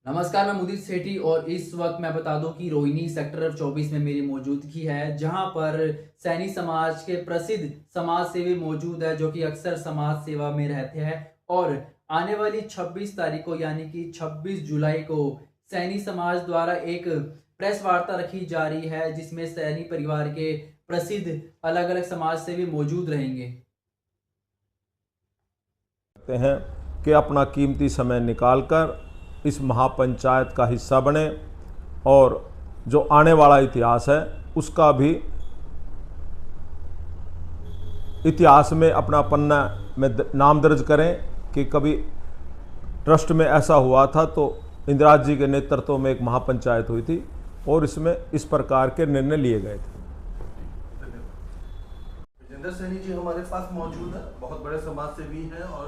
नमस्कार, मैं मुदीर सेठी और इस वक्त मैं बता दूं कि रोहिणी सेक्टर 24 में मेरी मौजूदगी है, जहां पर सैनी समाज के प्रसिद्ध समाज सेवी मौजूद है, जो कि अक्सर समाज सेवा में रहते हैं। और आने वाली 26 तारीख को यानी कि 26 जुलाई को सैनी समाज द्वारा एक प्रेस वार्ता रखी जा रही है, जिसमें सैनी परिवार के प्रसिद्ध अलग अलग समाज सेवी मौजूद रहेंगे। हैं कि अपना कीमती समय निकालकर इस महापंचायत का हिस्सा बने और जो आने वाला इतिहास है उसका भी इतिहास में अपना पन्ना में नाम दर्ज करें कि कभी ट्रस्ट में ऐसा हुआ था तो इंदिरा जी के नेतृत्व में एक महापंचायत हुई थी और इसमें इस प्रकार के निर्णय लिए गए थे। विजेंद्र सैनी जी हमारे पास मौजूद है, बहुत बड़े समाज सेवी हैं और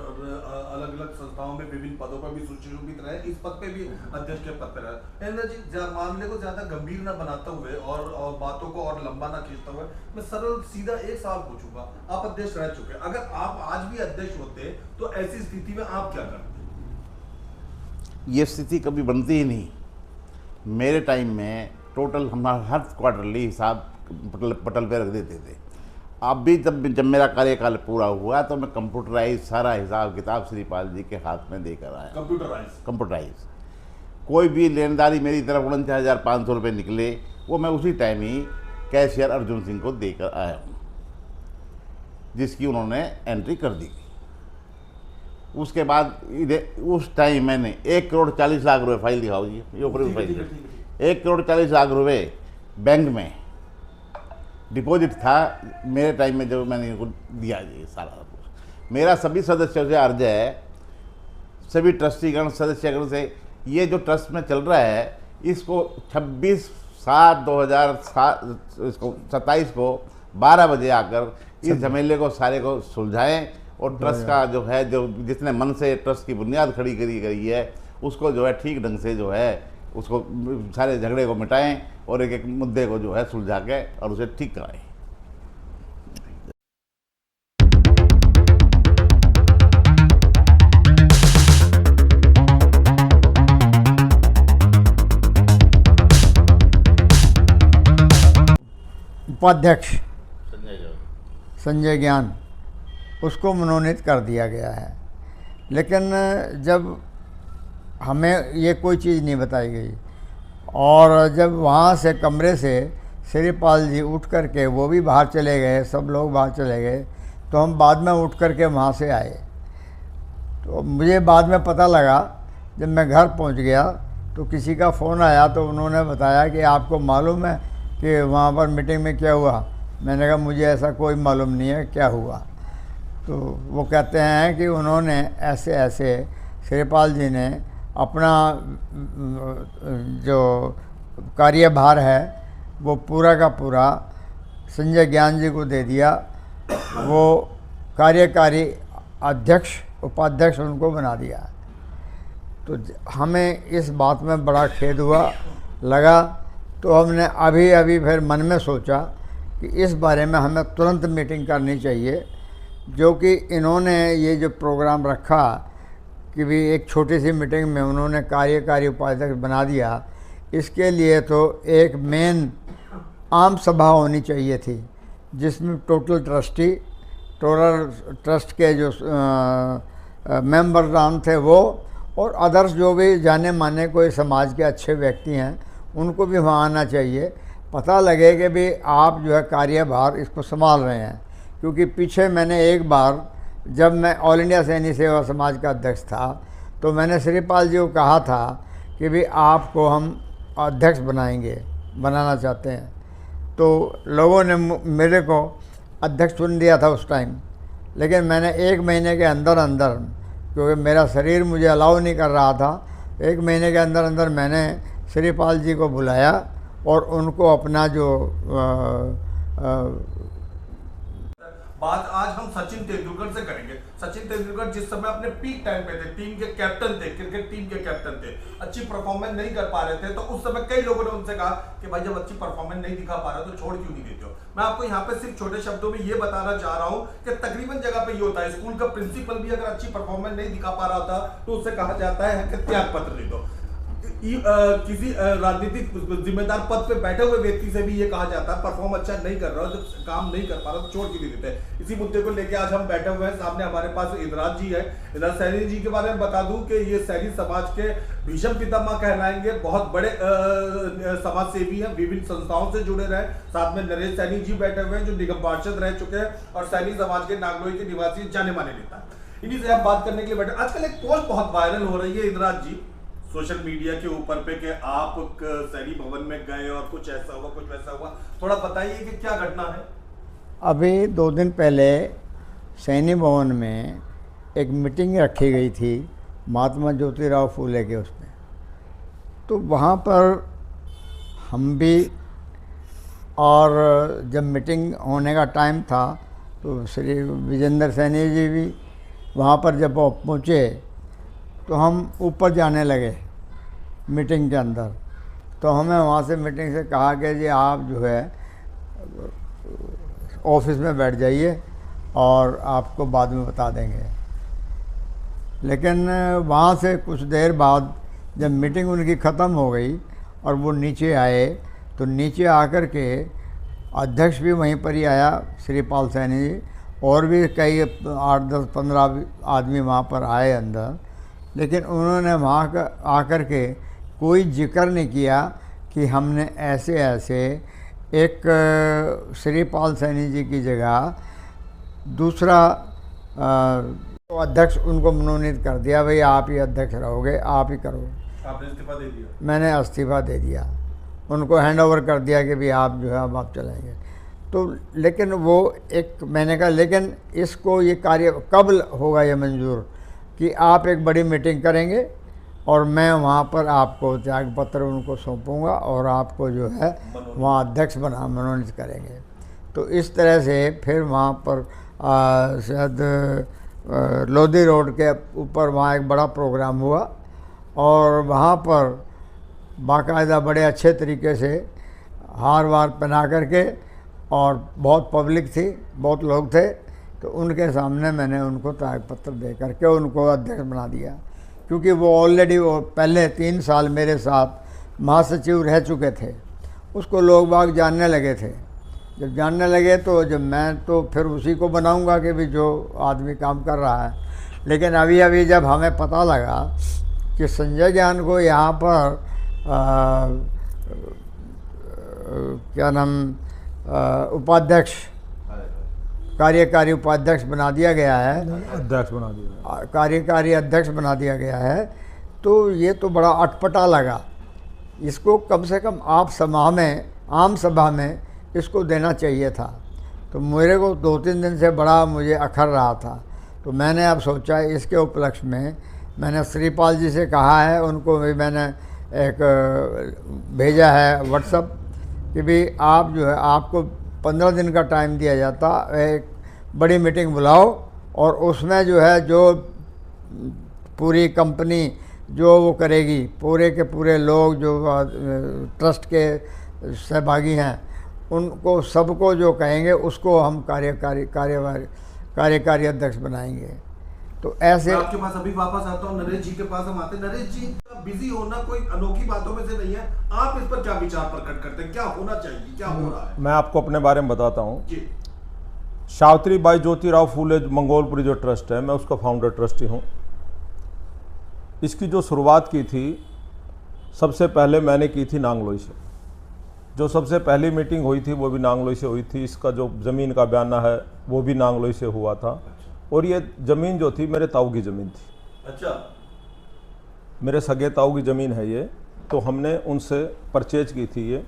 अलग अलग संस्थाओं में विभिन्न पदों पर भी सुशोभित रहे, इस पद पे भी अध्यक्ष के पद पर रहे। विजेंद्र जी, मामले को ज्यादा गंभीर न बनाते हुए और बातों को और लंबा न खींचते हुए मैं सरल सीधा एक सवाल पूछूंगा। आप अध्यक्ष रह चुके, अगर आप आज भी अध्यक्ष होते तो ऐसी स्थिति में आप क्या करते? ये स्थिति कभी बनती ही नहीं। मेरे टाइम में टोटल हमारा हर क्वार्टरली हिसाब पटल पे रख देते थे। अब भी जब मेरा कार्यकाल पूरा हुआ तो मैं कंप्यूटराइज सारा हिसाब किताब श्रीपाल जी के हाथ में देकर आया। कंप्यूटराइज कोई भी लेनदारी मेरी तरफ 49,500 रुपये निकले, वो मैं उसी टाइम ही कैशियर अर्जुन सिंह को देकर आया हूँ, जिसकी उन्होंने एंट्री कर दी। उसके बाद उस टाइम मैंने 1,40,00,000 रुपये फाइल दिखाओ जी, ये ऊपर फाइल 1,40,00,000 रुपये बैंक में डिपॉजिट था मेरे टाइम में, जब मैंने इनको दिया जी सारा कुछ। मेरा सभी सदस्यों से अर्ज है, सभी ट्रस्टीगण सदस्यगण से, ये जो ट्रस्ट में चल रहा है इसको 26/7/2027 को 12 बजे आकर इस झमेले को सारे को सुलझाएं और ट्रस्ट का जो है, जो जितने मन से ट्रस्ट की बुनियाद खड़ी करी गई है उसको जो है ठीक ढंग से जो है उसको सारे झगड़े को मिटाएं और एक एक मुद्दे को जो है सुलझा के और उसे ठीक कराएं। उपाध्यक्ष संजय ज्ञान उसको मनोनीत कर दिया गया है, लेकिन जब हमें ये कोई चीज़ नहीं बताई गई और जब वहाँ से कमरे से श्रीपाल जी उठ कर के वो भी बाहर चले गए, सब लोग बाहर चले गए, तो हम बाद में उठ कर के वहाँ से आए। तो मुझे बाद में पता लगा, जब मैं घर पहुँच गया तो किसी का फ़ोन आया तो उन्होंने बताया कि आपको मालूम है कि वहाँ पर मीटिंग में क्या हुआ। मैंने कहा मुझे ऐसा कोई मालूम नहीं है क्या हुआ। तो वो कहते हैं कि उन्होंने ऐसे ऐसे श्रीपाल जी ने अपना जो कार्यभार है वो पूरा का पूरा संजय ज्ञान जी को दे दिया। वो कार्यकारी अध्यक्ष उपाध्यक्ष उनको बना दिया। तो हमें इस बात में बड़ा खेद हुआ लगा। तो हमने अभी फिर मन में सोचा कि इस बारे में हमें तुरंत मीटिंग करनी चाहिए, जो कि इन्होंने ये जो प्रोग्राम रखा कि भी एक छोटी सी मीटिंग में उन्होंने कार्यकारी उपाध्यक्ष बना दिया। इसके लिए तो एक मेन आम सभा होनी चाहिए थी, जिसमें टोटल ट्रस्ट के जो मेंबरदान थे वो और अदर्स जो भी जाने माने कोई समाज के अच्छे व्यक्ति हैं उनको भी वहाँ आना चाहिए। पता लगे कि भी आप जो है कार्यभार इसको संभाल रहे हैं। क्योंकि पीछे मैंने एक बार जब मैं ऑल इंडिया सैनी सेवा समाज का अध्यक्ष था तो मैंने श्रीपाल जी को कहा था कि भी आपको हम अध्यक्ष बनाना चाहते हैं। तो लोगों ने मेरे को अध्यक्ष चुन दिया था उस टाइम, लेकिन मैंने 1 महीने के अंदर क्योंकि मेरा शरीर मुझे अलाउ नहीं कर रहा था, 1 महीने के अंदर मैंने श्रीपाल जी को बुलाया और उनको अपना जो बात आज हम सचिन तेंदुलकर से करेंगे। सचिन तेंदुलकर जिस समय अपने पीक टाइम पे थे, टीम के कैप्टन थे, क्रिकेट टीम के कैप्टन थे, अच्छी परफॉर्मेंस नहीं कर पा रहे थे, तो उस समय कई लोगों ने उनसे कहा कि भाई जब अच्छी परफॉर्मेंस नहीं दिखा पा रहे हो तो छोड़ क्यों नहीं देते हो। मैं आपको यहाँ पे सिर्फ छोटे शब्दों में ये बताना चाह रहा हूँ कि तकरीबन जगह पे ये होता है, स्कूल का प्रिंसिपल भी अगर अच्छी परफॉर्मेंस नहीं दिखा पा रहा होता तो उससे कहा जाता है कि त्याग पत्र दे दो। किसी राजनीतिक जिम्मेदार पद पे बैठे हुए व्यक्ति से भी ये कहा जाता है परफॉर्म अच्छा नहीं कर रहा हो, जब काम नहीं कर पा रहा तो छोड़ के भी देते हैं। इसी मुद्दे को लेके आज हम बैठे हुए हैं, सामने हमारे पास इंदिराज जी है। इंदिराज सैनी जी के बारे में बता दूं कि ये सैनी समाज के भीषम पितामह कहलाएंगे, बहुत बड़े समाज सेवी हैं, विभिन्न संस्थाओं से जुड़े रहे। साथ में नरेश सैनी जी बैठे हुए हैं जो निगम पार्षद रह चुके हैं और सैनी समाज के नागलोई के निवासी जाने माने नेता। इन्हीं से हम बात करने के लिए बैठे। आजकल एक पोस्ट बहुत वायरल हो रही है इंदिराज जी सोशल मीडिया के ऊपर पे कि आप सैनी भवन में गए और कुछ ऐसा हुआ कुछ वैसा हुआ, थोड़ा बताइए कि क्या घटना है। अभी 2 दिन पहले सैनी भवन में एक मीटिंग रखी गई थी महात्मा ज्योतिराव फूले के उसमें, तो वहाँ पर हम भी, और जब मीटिंग होने का टाइम था तो श्री विजेंद्र सैनी जी भी वहाँ पर जब पहुँचे तो हम ऊपर जाने लगे मीटिंग के अंदर। तो हमें वहाँ से मीटिंग से कहा कि जी आप जो है ऑफिस में बैठ जाइए और आपको बाद में बता देंगे। लेकिन वहाँ से कुछ देर बाद जब मीटिंग उनकी ख़त्म हो गई और वो नीचे आए तो नीचे आकर के अध्यक्ष भी वहीं पर ही आया श्रीपाल सैनी जी, और भी कई 8, 10, 15 आदमी वहाँ पर आए अंदर। लेकिन उन्होंने वहाँ का आकर के कोई जिक्र नहीं किया कि हमने ऐसे ऐसे एक श्रीपाल सैनी जी की जगह दूसरा तो अध्यक्ष उनको मनोनीत कर दिया, भाई आप ही अध्यक्ष रहोगे, आप ही करो। आपने इस्तीफा दे दिया? मैंने इस्तीफा दे दिया, उनको हैंड ओवर कर दिया कि भाई आप जो है अब आप चलेंगे। तो लेकिन वो एक मैंने कहा लेकिन इसको ये कार्य कब होगा ये मंजूर कि आप एक बड़ी मीटिंग करेंगे और मैं वहाँ पर आपको त्याग पत्र उनको सौंपूंगा और आपको जो है वहाँ अध्यक्ष मनोनीत करेंगे। तो इस तरह से फिर वहाँ पर शायद लोधी रोड के ऊपर वहाँ एक बड़ा प्रोग्राम हुआ और वहाँ पर बाकायदा बड़े अच्छे तरीके से हार वार पहना करके, और बहुत पब्लिक थी, बहुत लोग थे, तो उनके सामने मैंने उनको त्याग पत्र दे करके उनको अध्यक्ष बना दिया। क्योंकि वो ऑलरेडी वो पहले 3 साल मेरे साथ महासचिव रह चुके थे, उसको लोग बाग जानने लगे थे। जब जानने लगे तो जब मैं तो फिर उसी को बनाऊंगा कि भी जो आदमी काम कर रहा है। लेकिन अभी अभी जब हमें पता लगा कि संजय ज्ञान को यहाँ पर क्या नाम उपाध्यक्ष, कार्यकारी उपाध्यक्ष बना दिया गया है, अध्यक्ष बना दिया, कार्यकारी अध्यक्ष बना दिया गया है, तो ये तो बड़ा अटपटा लगा। इसको कम से कम आप सभा में, आम सभा में इसको देना चाहिए था। तो मेरे को 2-3 दिन से बड़ा मुझे अखर रहा था। तो मैंने अब सोचा इसके उपलक्ष्य में मैंने श्रीपाल जी से कहा है, उनको भी मैंने एक भेजा है व्हाट्सअप कि भी आप जो है आपको 15 दिन का टाइम दिया जाता, एक बड़ी मीटिंग बुलाओ और उसमें जो है जो पूरी कंपनी जो वो करेगी, पूरे के पूरे लोग जो ट्रस्ट के सहभागी हैं उनको सबको जो कहेंगे उसको हम कार्यकारी अध्यक्ष बनाएंगे। तो ऐसे आपके पास अभी वापस आता हूँ, नरेश जी के पास हम आते हैं। नरेश जी का बिजी होना कोई अनोखी बातों में से नहीं है, आप इस पर क्या विचार प्रकट करते हैं, क्या होना चाहिए, क्या हो रहा है? मैं आपको अपने बारे में बताता हूँ। जी। सावित्रीबाई ज्योतिराव फूले मंगोलपुरी जो ट्रस्ट है, मैं उसका फाउंडर ट्रस्टी हूँ। इसकी जो शुरुआत की थी सबसे पहले मैंने की थी नांगलोई से। जो सबसे पहली मीटिंग हुई थी वो भी नांगलोई से हुई थी। इसका जो ज़मीन का बयाना है वो भी नांगलोई से हुआ था। और ये ज़मीन जो थी मेरे ताऊ की ज़मीन थी। अच्छा। मेरे सगे ताऊ की ज़मीन है ये। तो हमने उनसे परचेज की थी ये,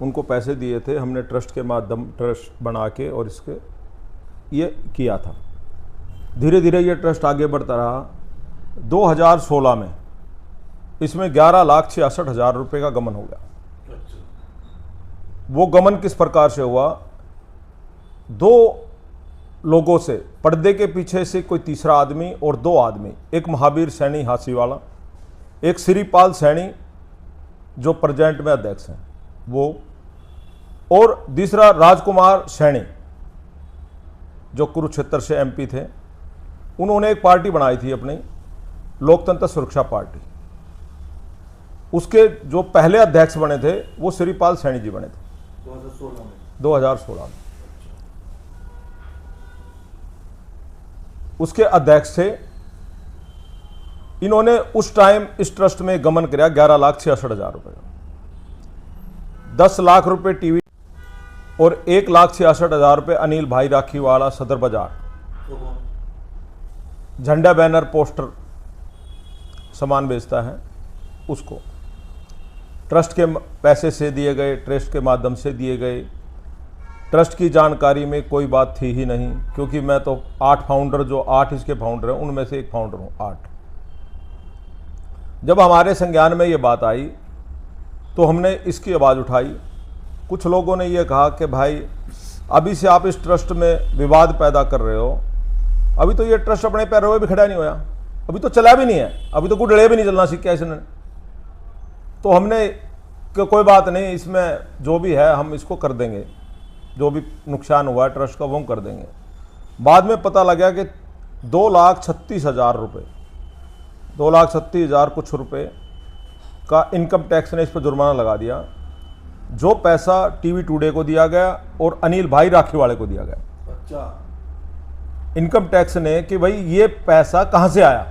उनको पैसे दिए थे, हमने ट्रस्ट के माध्यम ट्रस्ट बना के और इसके ये किया था। धीरे धीरे ये ट्रस्ट आगे बढ़ता रहा। 2016 में इसमें 11,66,000 रुपये का गमन हो गया। वो गमन किस प्रकार से हुआ? 2 लोगों से, पर्दे के पीछे से कोई तीसरा आदमी और 2 आदमी, एक महावीर सैनी हासी वाला, एक श्रीपाल सैनी जो प्रेजेंट में अध्यक्ष हैं वो, और तीसरा राजकुमार सैनी जो कुरुक्षेत्र से एमपी थे। उन्होंने एक पार्टी बनाई थी अपनी, लोकतंत्र सुरक्षा पार्टी। उसके जो पहले अध्यक्ष बने थे वो श्रीपाल सैनी जी बने थे 2016 में। उसके अध्यक्ष थे। इन्होंने उस टाइम इस ट्रस्ट में गमन किया 11,66,000 रुपये, 10 लाख रुपए टीवी और 1,66,000 रुपये अनिल भाई राखीवाला सदर बाजार, झंडा बैनर पोस्टर सामान बेचता है उसको ट्रस्ट के पैसे से दिए गए, ट्रस्ट के माध्यम से दिए गए। ट्रस्ट की जानकारी में कोई बात थी ही नहीं, क्योंकि मैं तो 8 फाउंडर, जो 8 इसके फाउंडर हैं उनमें से एक फाउंडर हूँ। 8 जब हमारे संज्ञान में ये बात आई तो हमने इसकी आवाज़ उठाई। कुछ लोगों ने ये कहा कि भाई अभी से आप इस ट्रस्ट में विवाद पैदा कर रहे हो, अभी तो ये ट्रस्ट अपने पैरों में भी खड़ा नहीं होया, अभी तो चला भी नहीं है, अभी तो कुछ डले भी नहीं चलना सीखा इसने। तो हमने कि कोई बात नहीं, इसमें जो भी है हम इसको कर देंगे, जो भी नुकसान हुआ है ट्रस्ट का वो हम कर देंगे। बाद में पता लगा कि 2,36,000 रुपये, 2,36,000 कुछ रुपए का इनकम टैक्स ने इस पर जुर्माना लगा दिया, जो पैसा टीवी टुडे को दिया गया और अनिल भाई राखीवाले को दिया गया। अच्छा, इनकम टैक्स ने कि भाई ये पैसा कहां से आया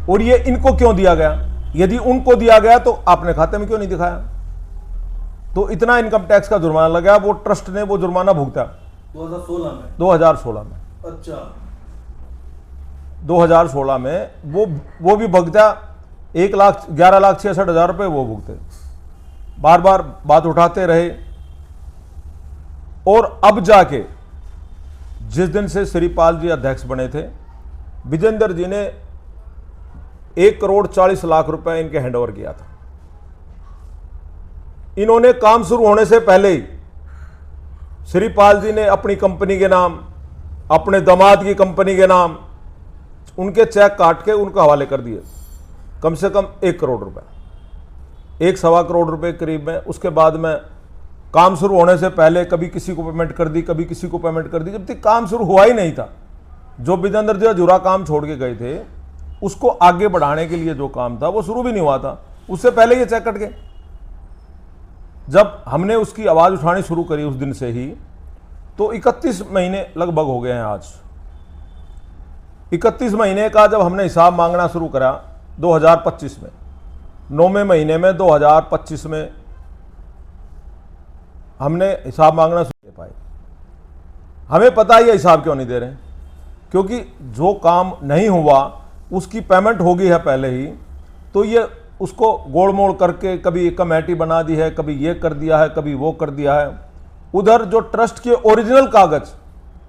और ये इनको क्यों दिया गया, यदि उनको दिया गया तो आपने खाते में क्यों नहीं दिखाया। तो इतना इनकम टैक्स का जुर्माना लगा, वो ट्रस्ट ने वो जुर्माना भुगता 2016 में। अच्छा, 2016 में वो भी भुगता 1,11,66,000 रुपये वो भुगते। बार बार बात उठाते रहे और अब जाके जिस दिन से श्रीपाल जी अध्यक्ष बने थे, विजेंद्र जी ने 1,40,40,00,000 रुपए इनके हैंडओवर किया था। इन्होंने काम शुरू होने से पहले ही श्रीपाल जी ने अपनी कंपनी के नाम, अपने दामाद की कंपनी के नाम उनके चेक काट के उनका हवाले कर दिए, कम से कम 1 करोड़ रुपए, 1.25 करोड़ रुपए करीब में। उसके बाद में काम शुरू होने से पहले कभी किसी को पेमेंट कर दी, कभी किसी को पेमेंट कर दी, जब तक काम शुरू हुआ ही नहीं था। जो विजेंद्र जी अधूरा काम छोड़ के गए थे, उसको आगे बढ़ाने के लिए जो काम था वो शुरू भी नहीं हुआ था, उससे पहले ये चेक कट गए। जब हमने उसकी आवाज़ उठानी शुरू करी उस दिन से ही, तो 31 महीने लगभग हो गए हैं आज। 31 महीने का जब हमने हिसाब मांगना शुरू करा 2025 में, 9वें महीने में 2025 में हमने हिसाब मांगना शुरू कर पाए। हमें पता है ये हिसाब क्यों नहीं दे रहे, क्योंकि जो काम नहीं हुआ उसकी पेमेंट हो गई है पहले ही, तो ये उसको गोड़ मोड़ करके कभी कमेटी बना दी है, कभी ये कर दिया है, कभी वो कर दिया है। उधर जो ट्रस्ट के ओरिजिनल कागज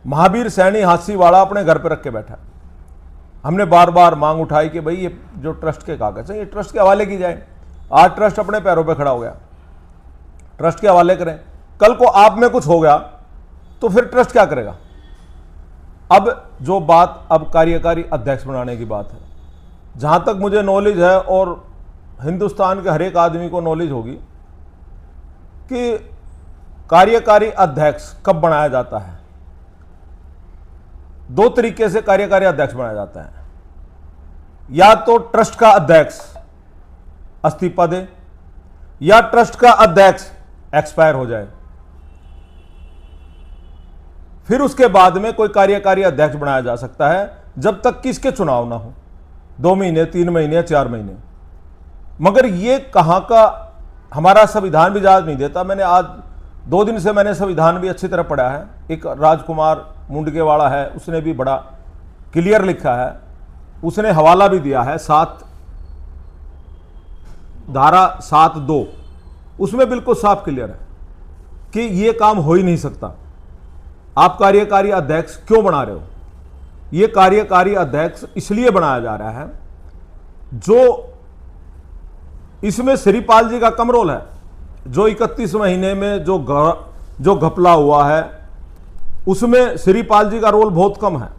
महावीर सैनी हासीवाड़ा अपने घर पे रख के बैठा। हमने बार बार मांग उठाई कि भाई ये जो ट्रस्ट के कागज हैं ये ट्रस्ट के हवाले की जाए। आज ट्रस्ट अपने पैरों पे खड़ा हो गया, ट्रस्ट के हवाले करें। कल को आप में कुछ हो गया तो फिर ट्रस्ट क्या करेगा। अब जो बात अब कार्यकारी अध्यक्ष बनाने की बात है, जहां तक मुझे नॉलेज है और हिंदुस्तान के हर एक आदमी को नॉलेज होगी कि कार्यकारी अध्यक्ष कब बनाया जाता है। 2 तरीके से कार्यकारी अध्यक्ष बनाया जाता है, या तो ट्रस्ट का अध्यक्ष इस्तीफा दे या ट्रस्ट का अध्यक्ष एक्सपायर हो जाए, फिर उसके बाद में कोई कार्यकारी अध्यक्ष बनाया जा सकता है, जब तक कि इसके चुनाव ना हो, 2 महीने 3 महीने 4 महीने। मगर ये कहां का, हमारा संविधान भी इजाजत नहीं देता। मैंने आज 2 दिन से मैंने संविधान भी अच्छी तरह पढ़ा है। एक राजकुमार मुंडकेवाड़ा है, उसने भी बड़ा क्लियर लिखा है, उसने हवाला भी दिया है धारा 7(2), उसमें बिल्कुल साफ क्लियर है कि ये काम हो ही नहीं सकता। आप कार्यकारी अध्यक्ष क्यों बना रहे हो। ये कार्यकारी अध्यक्ष इसलिए बनाया जा रहा है, जो इसमें श्रीपाल जी का कम रोल है। जो 31 महीने में जो घपला हुआ है उसमें श्रीपाल जी का रोल बहुत कम है।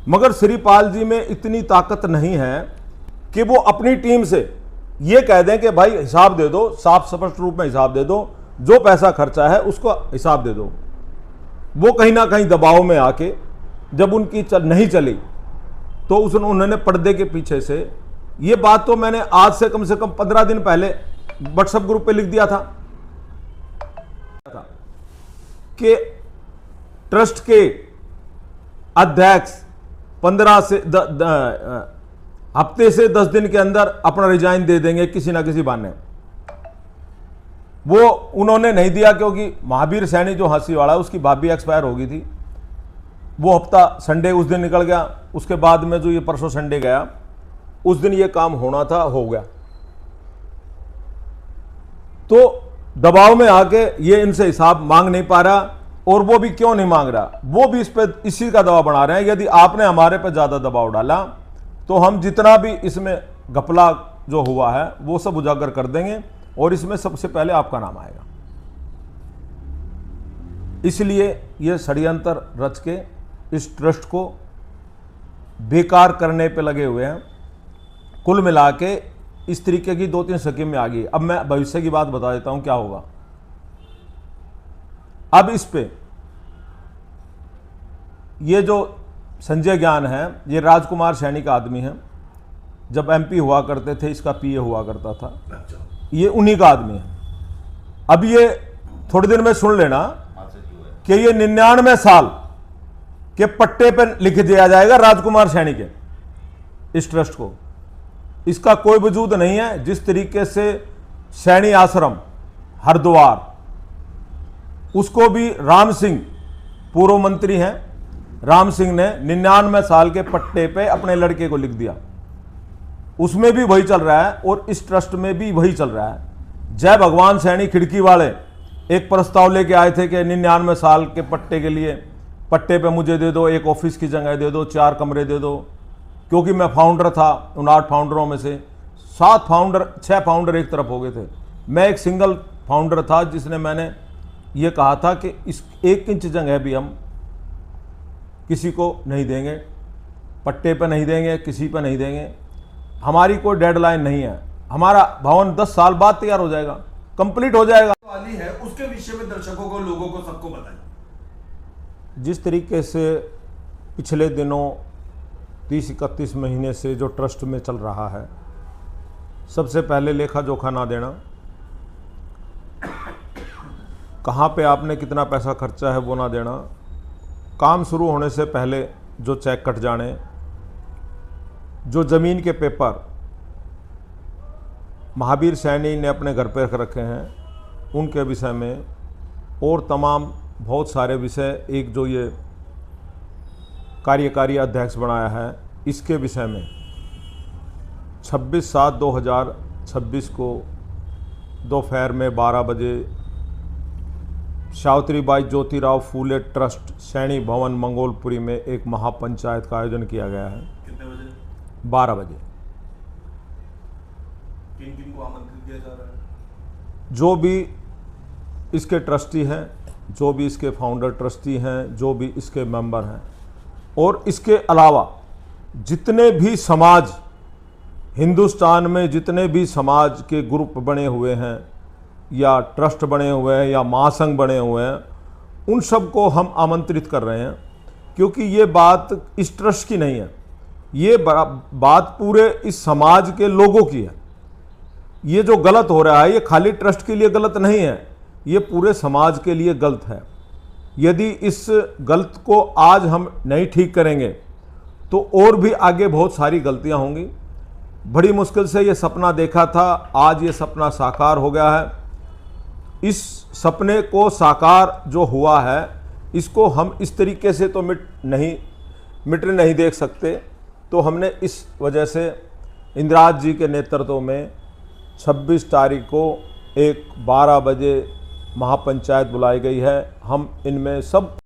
मगर श्रीपाल जी में इतनी ताकत नहीं है कि वो अपनी टीम से ये कह दें कि भाई हिसाब दे दो, साफ स्पष्ट रूप में हिसाब दे दो, जो पैसा खर्चा है उसको हिसाब दे दो। वो कहीं ना कहीं दबाव में आके जब उनकी नहीं चली तो उन्होंने पर्दे के पीछे से ये बात तो मैंने आज से कम 15 दिन पहले व्हाट्सएप ग्रुप पे लिख दिया था कि ट्रस्ट के अध्यक्ष 15 से हफ्ते से 10 दिन के अंदर अपना रिजाइन दे देंगे किसी ना किसी बहाने। वो उन्होंने नहीं दिया क्योंकि महावीर सैनी जो हांसीवाड़ा उसकी भाभी एक्सपायर हो गई थी। वो हफ्ता संडे उस दिन निकल गया, उसके बाद में जो ये परसों संडे गया उस दिन ये काम होना था, हो गया। तो दबाव में आके ये इनसे हिसाब मांग नहीं पा रहा, और वो भी क्यों नहीं मांग रहा, वो भी इस पे इसी का दबाव बना रहे हैं। यदि आपने हमारे पे ज्यादा दबाव डाला तो हम जितना भी इसमें घपला जो हुआ है वो सब उजागर कर देंगे, और इसमें सबसे पहले आपका नाम आएगा। इसलिए ये षड्यंत्र रच के इस ट्रस्ट को बेकार करने पे लगे हुए हैं। कुल मिला के इस तरीके की 2-3 स्कीम में आ गई। अब मैं भविष्य की बात बता देता हूं क्या होगा। अब इस पे ये जो संजय ज्ञान है, ये राजकुमार सैनी का आदमी है। जब एमपी हुआ करते थे इसका पीए हुआ करता था, ये उन्हीं का आदमी है। अब ये थोड़ी देर में सुन लेना कि ये 99 साल के पट्टे पर लिख दिया जाएगा राजकुमार सैनी के इस ट्रस्ट को। इसका कोई वजूद नहीं है। जिस तरीके से सैनी आश्रम हरिद्वार, उसको भी राम सिंह पूर्व मंत्री हैं, राम सिंह ने 99 साल के पट्टे पे अपने लड़के को लिख दिया। उसमें भी वही चल रहा है और इस ट्रस्ट में भी वही चल रहा है। जय भगवान सैनी खिड़की वाले एक प्रस्ताव लेके आए थे कि 99 साल के पट्टे के लिए पट्टे पे मुझे दे दो, एक ऑफिस की जगह दे दो, 4 कमरे दे दो। क्योंकि मैं फाउंडर था, उन 8 फाउंडरों में से 6 फाउंडर एक तरफ हो गए थे। मैं एक सिंगल फाउंडर था जिसने मैंने ये कहा था कि इस 1 इंच जगह भी हम किसी को नहीं देंगे, पट्टे पे नहीं देंगे, किसी पे नहीं देंगे। हमारी कोई डेडलाइन नहीं है। हमारा भवन 10 साल बाद तैयार हो जाएगा, कंप्लीट हो जाएगा। वाली है उसके विषय में दर्शकों को, लोगों को, सबको बताइए। जिस तरीके से पिछले दिनों 30-31 महीने से जो ट्रस्ट में चल रहा है, सबसे पहले लेखा जोखा ना देना, कहाँ पे आपने कितना पैसा खर्चा है वो ना देना, काम शुरू होने से पहले जो चेक कट जाने, जो ज़मीन के पेपर महावीर सैनी ने अपने घर पे रख रखे हैं उनके विषय में, और तमाम बहुत सारे विषय, एक जो ये कार्यकारी अध्यक्ष बनाया है इसके विषय में 26/7/2026 को दोपहर में 12 बजे सावित्रीबाई ज्योतिराव फूले ट्रस्ट सैनी भवन मंगोलपुरी में एक महापंचायत का आयोजन किया गया है। कितने बजे? 12 बजे। किन को आमंत्रित किया जा रहा है? जो भी इसके ट्रस्टी हैं, जो भी इसके फाउंडर ट्रस्टी हैं, जो भी इसके मेंबर हैं, और इसके अलावा जितने भी समाज, हिंदुस्तान में जितने भी समाज के ग्रुप बने हुए हैं या ट्रस्ट बने हुए हैं या महासंघ बने हुए हैं, उन सबको हम आमंत्रित कर रहे हैं। क्योंकि ये बात इस ट्रस्ट की नहीं है, ये बात पूरे इस समाज के लोगों की है। ये जो गलत हो रहा है ये खाली ट्रस्ट के लिए गलत नहीं है, ये पूरे समाज के लिए गलत है। यदि इस गलत को आज हम नहीं ठीक करेंगे तो और भी आगे बहुत सारी गलतियां होंगी। बड़ी मुश्किल से ये सपना देखा था, आज ये सपना साकार हो गया है। इस सपने को साकार जो हुआ है इसको हम इस तरीके से तो मिटने नहीं देख सकते। तो हमने इस वजह से इंदिराज जी के नेतृत्व में 26 तारीख को एक 12 बजे महापंचायत बुलाई गई है। हम इनमें सब